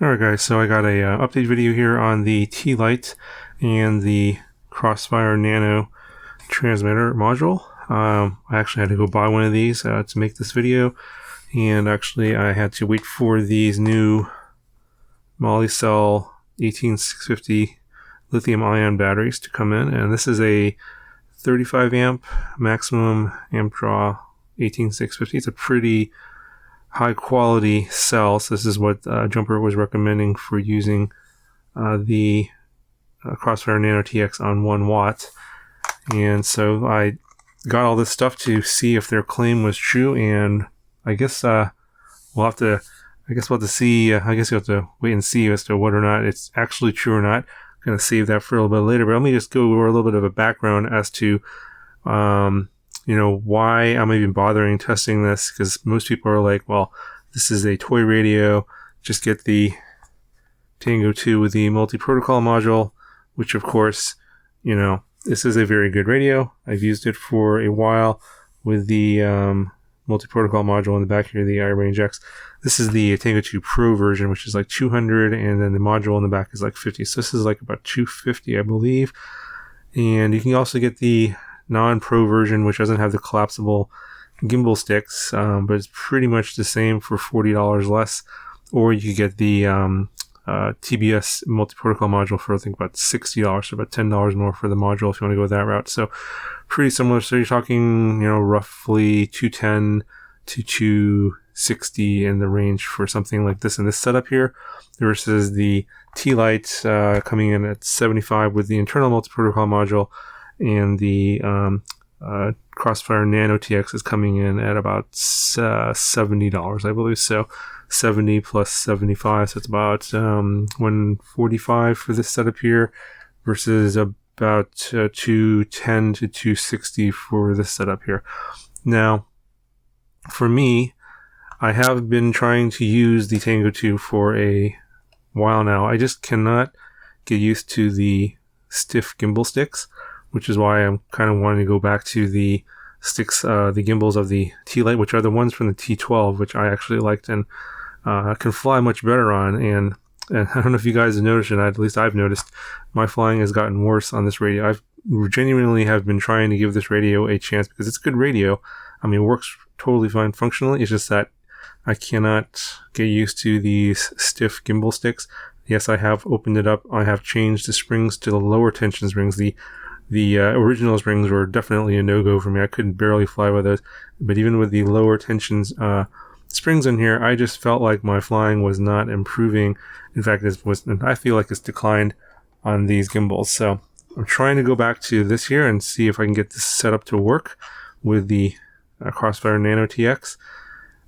Alright guys, so I got a update video here on the T-Lite and the Crossfire Nano transmitter module. I actually had to go buy one of these to make this video, and actually I had to wait for these new Molicel 18650 lithium ion batteries to come in, and this is a 35 amp maximum amp draw 18650. It's a pretty high quality cell. So this is what Jumper was recommending for using the Crossfire Nano TX on 1 watt. And so I got all this stuff to see if their claim was true, and I guess we'll have to see. I guess you have to wait and see as to whether or not it's actually true or not. I'm going to save that for a little bit later, but let me just go over a little bit of a background as to why I'm even bothering testing this, because most people are like, well, this is a toy radio, just get the Tango 2 with the multi-protocol module, which of course, this is a very good radio. I've used it for a while with the multi-protocol module in the back here, the iRange X. This is the Tango 2 Pro version, which is like 200, and then the module in the back is like 50. So this is like about 250, I believe. And you can also get the non-pro version, which doesn't have the collapsible gimbal sticks, but it's pretty much the same for $40 less. Or you could get the TBS multi-protocol module for I think about $60, so about $10 more for the module if you want to go that route. So pretty similar. So you're talking, roughly 210 to 260 in the range for something like this in this setup here, versus the T-Lite coming in at 75 with the internal multi-protocol module, and the Crossfire Nano TX is coming in at about $70, I believe. So 70 plus 75, so it's about $145 for this setup here, versus about 210 to 260 for this setup here. Now, for me, I have been trying to use the Tango 2 for a while now. I just cannot get used to the stiff gimbal sticks, which is why I'm kind of wanting to go back to the sticks, the gimbals of the T-Lite, which are the ones from the T12, which I actually liked and can fly much better on. And I don't know if you guys have noticed, and at least I've noticed, my flying has gotten worse on this radio. I've genuinely have been trying to give this radio a chance because it's good radio. I mean, it works totally fine functionally. It's just that I cannot get used to these stiff gimbal sticks. Yes, I have opened it up. I have changed the springs to the lower tension springs. The original springs were definitely a no-go for me. I couldn't barely fly with those. But even with the lower tensions springs in here, I just felt like my flying was not improving. In fact, I feel like it's declined on these gimbals. So I'm trying to go back to this here and see if I can get this set up to work with the Crossfire Nano TX.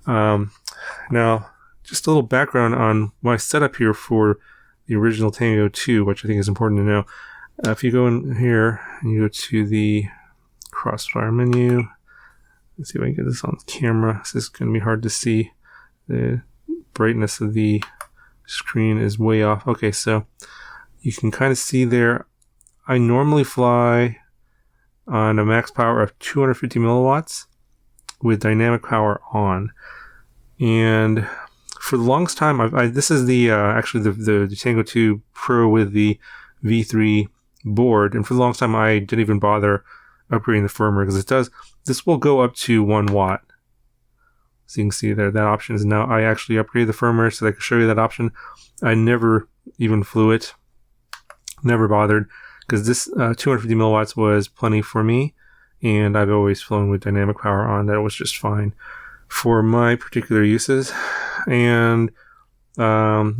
Now, just a little background on my setup here for the original Tango 2, which I think is important to know. If you go in here and you go to the Crossfire menu, let's see if I can get this on camera. This is going to be hard to see. The brightness of the screen is way off. Okay, so you can kind of see there, I normally fly on a max power of 250 milliwatts with dynamic power on. And for the longest time, this is the actually the Tango 2 Pro with the V3 board, and for the longest time I didn't even bother upgrading the firmware, because this will go up to 1 watt. So you can see there, that option is now, I actually upgraded the firmware so I can show you that option. I never even flew it, never bothered, because this 250 milliwatts was plenty for me, and I've always flown with dynamic power on. That was just fine for my particular uses. And I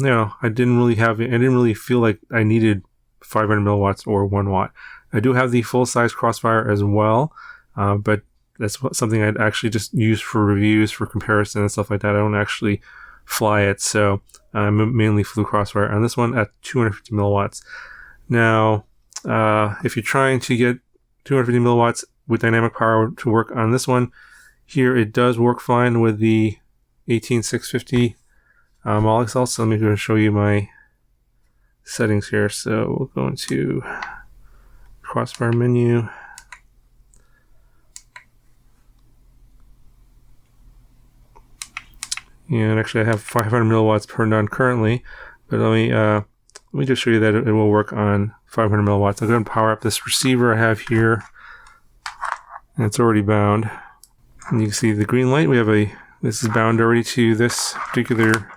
didn't really feel like I needed 500 milliwatts or 1 watt. I do have the full-size Crossfire as well, but that's something I'd actually just use for reviews, for comparison and stuff like that. I don't actually fly it, so I mainly flew Crossfire on this one at 250 milliwatts. Now, if you're trying to get 250 milliwatts with dynamic power to work on this one, here it does work fine with the 18650 Molicel. So let me go show you my settings here. So we'll go into Crossfire menu. And actually I have 500 milliwatts turned on currently, But let me just show you that it will work on 500 milliwatts. I'll go and power up this receiver I have here. And it's already bound. And you can see the green light. This is bound already to this particular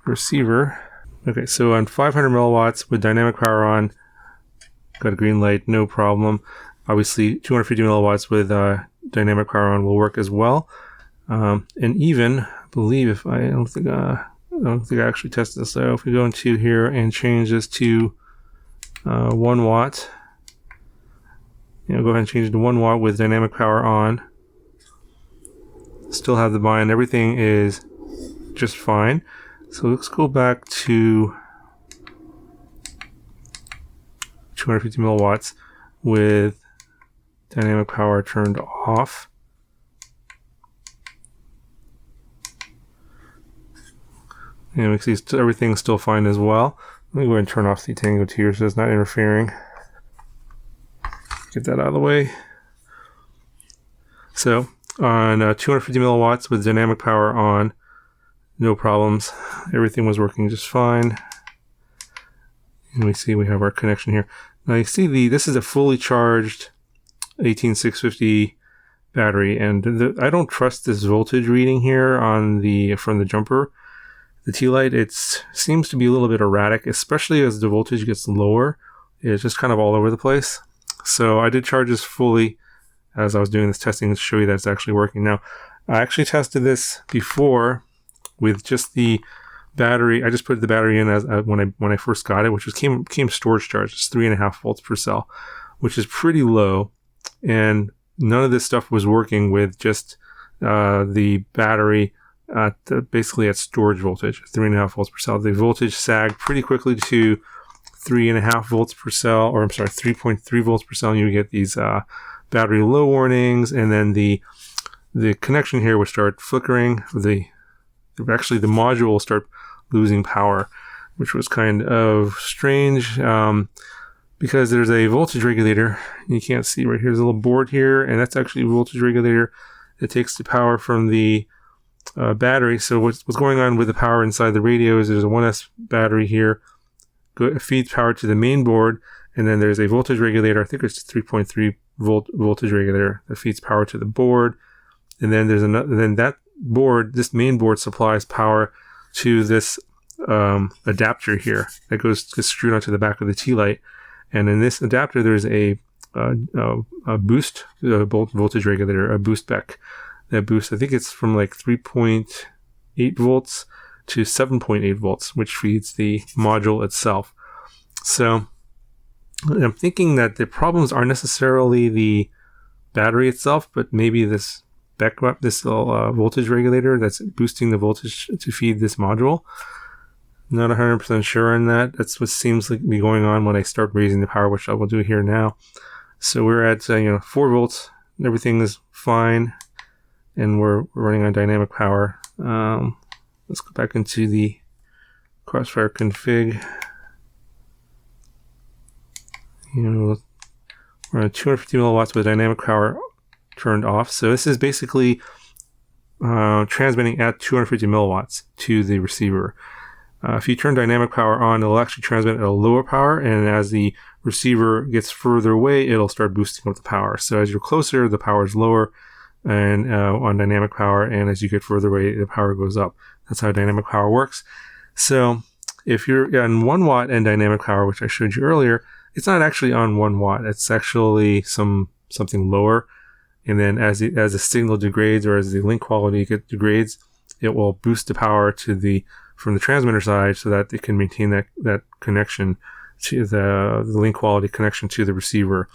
receiver. Okay, so on 500 milliwatts with dynamic power on, got a green light, no problem. Obviously, 250 milliwatts with dynamic power on will work as well. And even, I believe, I don't think I actually tested this out. If we go into here and change this to 1 watt, go ahead and change it to 1 watt with dynamic power on. Still have the bind. Everything is just fine. So let's go back to 250 milliwatts with dynamic power turned off. And we can see everything's still fine as well. Let me go ahead and turn off the Tango 2 so it's not interfering. Get that out of the way. So on 250 milliwatts with dynamic power on, no problems. Everything was working just fine. And we see we have our connection here. Now you see this is a fully charged 18650 battery, and I don't trust this voltage reading here from the jumper. The T-Lite, it seems to be a little bit erratic, especially as the voltage gets lower. It's just kind of all over the place. So I did charge this fully as I was doing this testing to show you that it's actually working. Now, I actually tested this before with just the battery. I just put the battery in as when I first got it, which came storage charged. It's 3.5 volts per cell, which is pretty low. And none of this stuff was working with just the battery basically at storage voltage, 3.5 volts per cell. The voltage sagged pretty quickly to 3.5 volts per cell, or I'm sorry, 3.3 volts per cell. And you get these battery low warnings, and then the connection here will start flickering. Actually, the module will start losing power, which was kind of strange because there's a voltage regulator. You can't see right here. There's a little board here, and that's actually a voltage regulator that takes the power from the battery. So what's going on with the power inside the radio is there's a 1S battery here, feeds power to the main board, and then there's a voltage regulator. I think it's 3.3 volt voltage regulator that feeds power to the board, and then there's another. Then that board, this main board, supplies power to this adapter here that gets screwed onto the back of the T-Lite. And in this adapter, there's a boost voltage regulator, a boost back. That boost, I think it's from like 3.8 volts to 7.8 volts, which feeds the module itself. So I'm thinking that the problems aren't necessarily the battery itself, but maybe this backup, this voltage regulator that's boosting the voltage to feed this module. Not 100% sure on that. That's what seems like be going on when I start raising the power, which I will do here now. So we're at 4 volts. Everything is fine, and we're running on dynamic power. Let's go back into the Crossfire config. We're at 250 milliwatts with dynamic power turned off. So this is basically transmitting at 250 milliwatts to the receiver. If you turn dynamic power on, it'll actually transmit at a lower power, and as the receiver gets further away, it'll start boosting up the power. So as you're closer, the power is lower and on dynamic power, and as you get further away, the power goes up. That's how dynamic power works. So if you're on 1 watt and dynamic power, which I showed you earlier, it's not actually on 1 watt. It's actually something lower. And then as the signal degrades, or as the link quality degrades, it will boost the power from the transmitter side so that it can maintain that connection to the link quality connection to the receiver.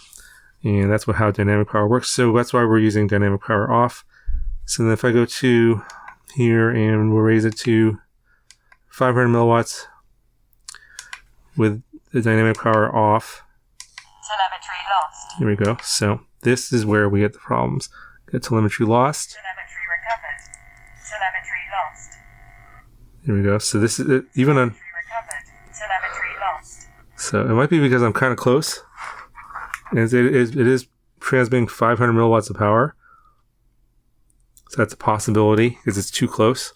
And that's how dynamic power works. So that's why we're using dynamic power off. So then if I go to here and we'll raise it to 500 milliwatts with the dynamic power off. Telemetry lost. Here we go. So this is where we get the problems. Get telemetry lost. Telemetry recovered. Telemetry lost. Here we go. So this is even on. Telemetry lost. So it might be because I'm kind of close. And it is transmitting 500 milliwatts of power. So that's a possibility because it's too close.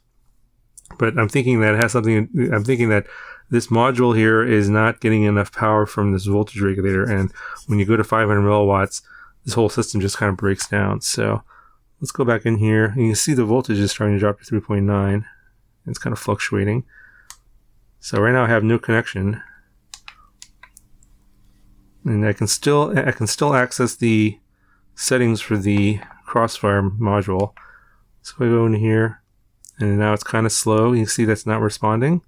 But I'm thinking that it has something. I'm thinking that this module here is not getting enough power from this voltage regulator, and when you go to 500 milliwatts, this whole system just kind of breaks down. So let's go back in here, and you can see the voltage is starting to drop to 3.9. It's kind of fluctuating. So right now I have no connection, and I can still access the settings for the Crossfire module. So I go in here, and now it's kind of slow. You can see that's not responding.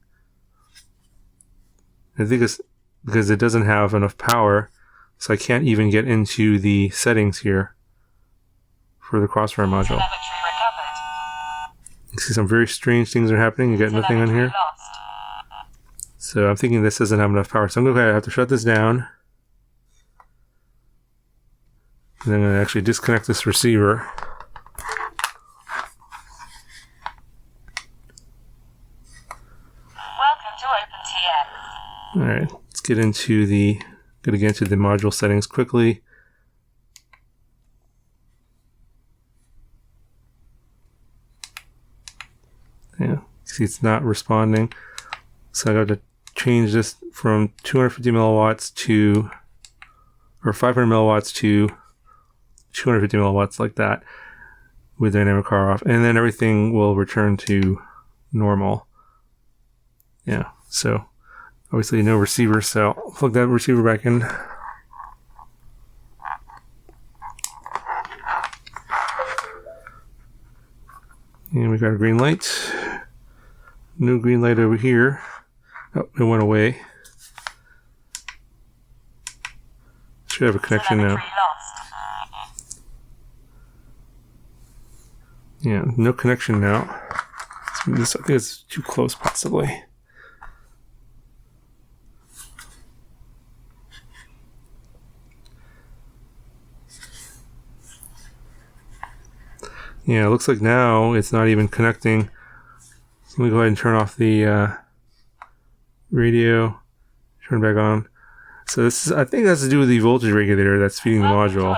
I think it's because it doesn't have enough power, so I can't even get into the settings here for the Crossfire module. Telemetry recovered. You see some very strange things are happening. You got nothing on here. Lost. So I'm thinking this doesn't have enough power. So I'm going to have to shut this down. And then I'm going to actually disconnect this receiver. Welcome to OpenTN. Alright, let's get into the module settings quickly. Yeah, see it's not responding. So I got to change this from 250 milliwatts to, or 500 milliwatts to 250 milliwatts like that with dynamic power off. And then everything will return to normal. Yeah, so obviously no receiver, so I'll plug that receiver back in. And we got a green light. No green light over here. Oh, it went away. Should have a connection now. Telemetry lost. Yeah, no connection now. I think it's too close, possibly. Yeah, it looks like now it's not even connecting. So let me go ahead and turn off the radio, turn it back on. So this is, I think that's to do with the voltage regulator that's feeding the Welcome to module.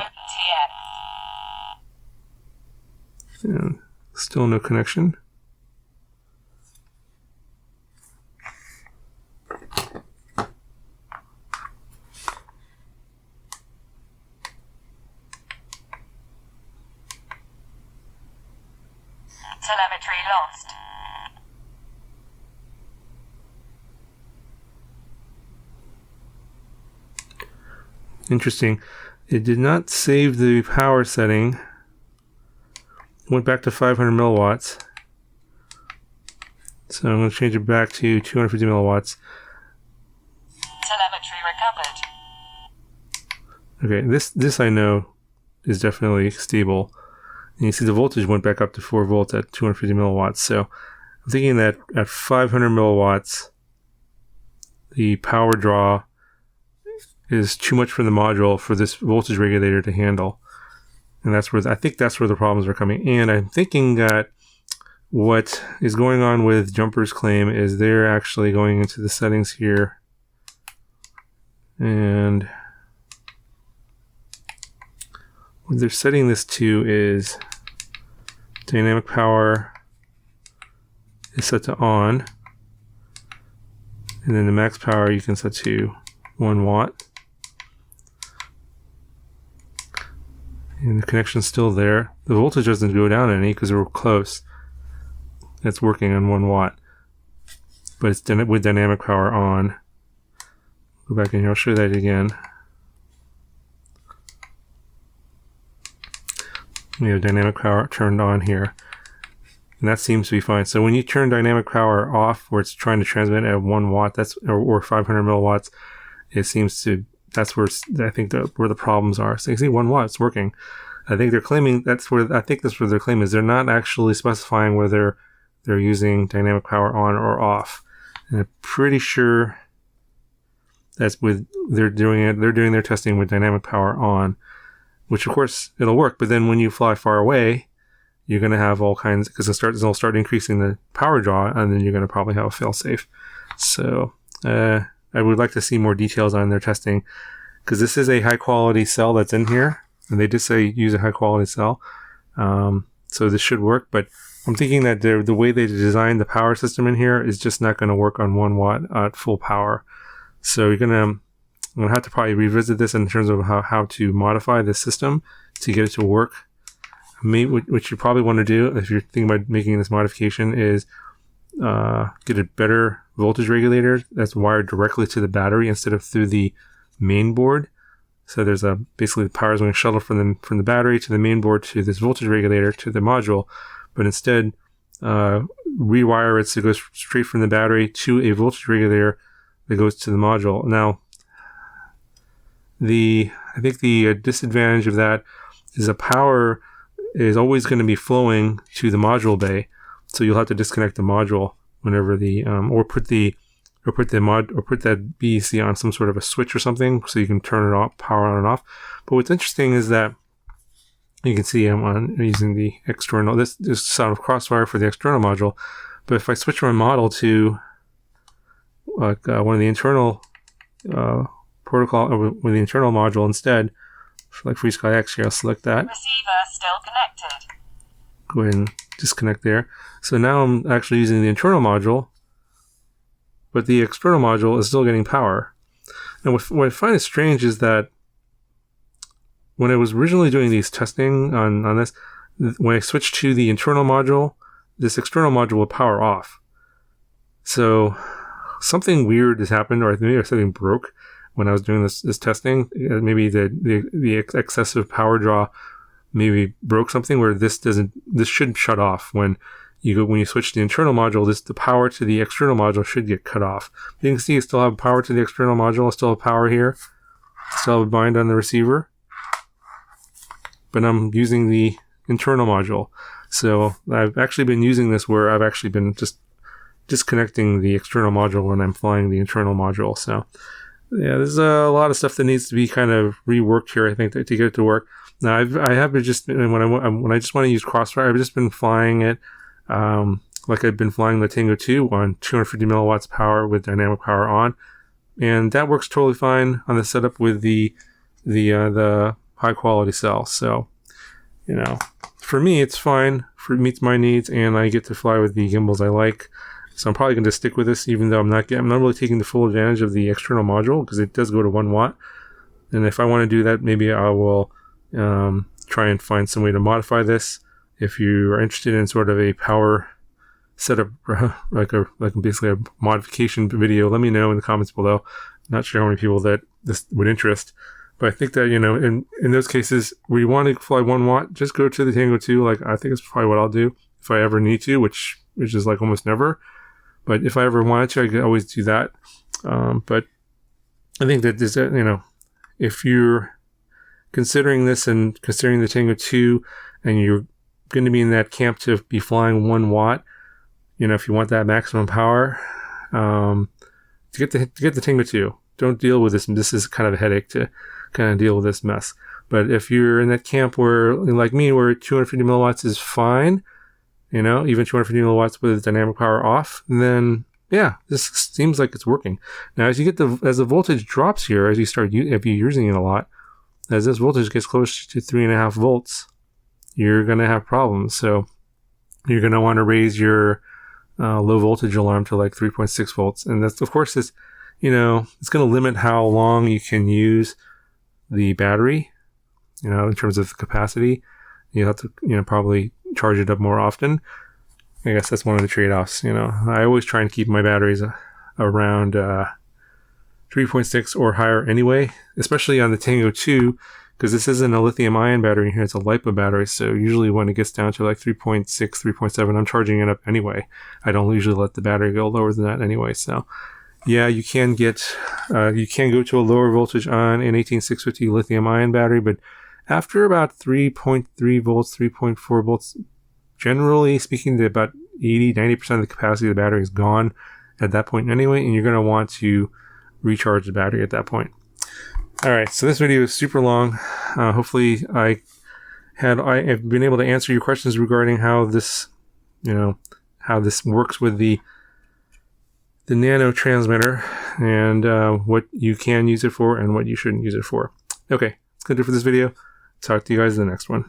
OpenTN. Yeah, still no connection. Telemetry lost. Interesting. It did not save the power setting. Went back to 500 milliwatts. So I'm going to change it back to 250 milliwatts. Telemetry recovered. Okay, this I know is definitely stable. And you see the voltage went back up to 4 volts at 250 milliwatts. So I'm thinking that at 500 milliwatts, the power draw is too much for the module for this voltage regulator to handle. And that's where I think that's where the problems are coming. And I'm thinking that what is going on with Jumper's claim is they're actually going into the settings here. And what they're setting this to is dynamic power is set to on, and then the max power you can set to 1 watt, and the connection's still there. The voltage doesn't go down any because we're close. It's working on 1 watt, but it's with dynamic power on. Go back in here, I'll show you that again. We have dynamic power turned on here, and that seems to be fine. So when you turn dynamic power off, where it's trying to transmit at 1 watt, that's or 500 milliwatts, it seems to, that's where I think where the problems are. So you see 1 watt, it's working. I think they're claiming that's where their claim is. They're not actually specifying whether they're using dynamic power on or off. And I'm pretty sure that's they're doing their testing with dynamic power on, which of course it'll work. But then when you fly far away, you're going to have all kinds, because it'll start increasing the power draw, and then you're going to probably have a failsafe. So I would like to see more details on their testing, because this is a high quality cell that's in here, and they did say use a high quality cell. So this should work, but I'm thinking that the way they designed the power system in here is just not going to work on 1 watt at full power. So I'm going to have to probably revisit this in terms of how to modify this system to get it to work. What you probably want to do if you're thinking about making this modification is get a better voltage regulator that's wired directly to the battery instead of through the main board. So there's basically the power is going to shuttle from the battery to the main board to this voltage regulator to the module, but instead rewire it so it goes straight from the battery to a voltage regulator that goes to the module. Now, I think the disadvantage of that is the power is always going to be flowing to the module bay, so you'll have to disconnect the module whenever or put that BEC on some sort of a switch or something so you can turn it off, power on and off. But what's interesting is that you can see I'm using the external. This is sound of Crossfire for the external module, but if I switch my model to one of the internal protocol with the internal module instead, like FreeSky X here, I'll select that. Receiver still connected. Go ahead and disconnect there. So now I'm actually using the internal module, but the external module is still getting power. And what I find is strange is that when I was originally doing these testing on this, when I switched to the internal module, this external module would power off. So something weird has happened, or maybe something broke when I was doing this testing. Maybe the excessive power draw maybe broke something where this should shut off when you switch to the internal module. The power to the external module should get cut off. You can see I still have power to the external module. I still have power here. Still have a bind on the receiver, but I'm using the internal module. So I've actually been using this where I've actually been just disconnecting the external module when I'm flying the internal module. So yeah, there's a lot of stuff that needs to be kind of reworked here, I think, to get it to work. Now, I have been when I just want to use Crossfire, I've just been flying it like I've been flying the Tango 2 on 250 milliwatts power with dynamic power on, and that works totally fine on the setup with the high quality cell. So, for me, it's fine. It meets my needs, and I get to fly with the gimbals I like. So I'm probably going to stick with this, even though I'm not really taking the full advantage of the external module because it does go to 1 watt. And if I want to do that, maybe I will try and find some way to modify this. If you are interested in sort of a power setup, like basically a modification video, let me know in the comments below. Not sure how many people that this would interest, but I think that in those cases where you want to fly 1 watt, just go to the Tango 2. Like I think it's probably what I'll do if I ever need to, which is like almost never. But if I ever wanted to, I could always do that. But I think that this, if you're considering this and considering the Tango 2, and you're going to be in that camp to be flying 1 watt, if you want that maximum power, to get the Tango 2, don't deal with this. This is kind of a headache to kind of deal with this mess. But if you're in that camp where, like me, where 250 milliwatts is fine, even 250 milliwatts with dynamic power off, then yeah, this seems like it's working. Now, as the voltage drops here, if you're using it a lot, as this voltage gets close to 3.5 volts, you're going to have problems. So you're going to want to raise your low voltage alarm to like 3.6 volts. And that's, of course, it's going to limit how long you can use the battery, in terms of capacity. You'll have to, probably charge it up more often. I guess that's one of the trade-offs. I always try and keep my batteries around 3.6 or higher anyway, especially on the Tango 2, because this isn't a lithium-ion battery here, it's a LiPo battery. So usually when it gets down to like 3.6, 3.7, I'm charging it up anyway. I don't usually let the battery go lower than that anyway. So yeah, you can go to a lower voltage on an 18650 lithium-ion battery, but after about 3.3 volts, 3.4 volts, generally speaking, about 80-90% of the capacity of the battery is gone at that point anyway, and you're going to want to recharge the battery at that point. All right, so this video is super long. Hopefully I have been able to answer your questions regarding how this, how this works with the Nano transmitter, and what you can use it for and what you shouldn't use it for. Okay, that's going to do it for this video. Talk to you guys in the next one.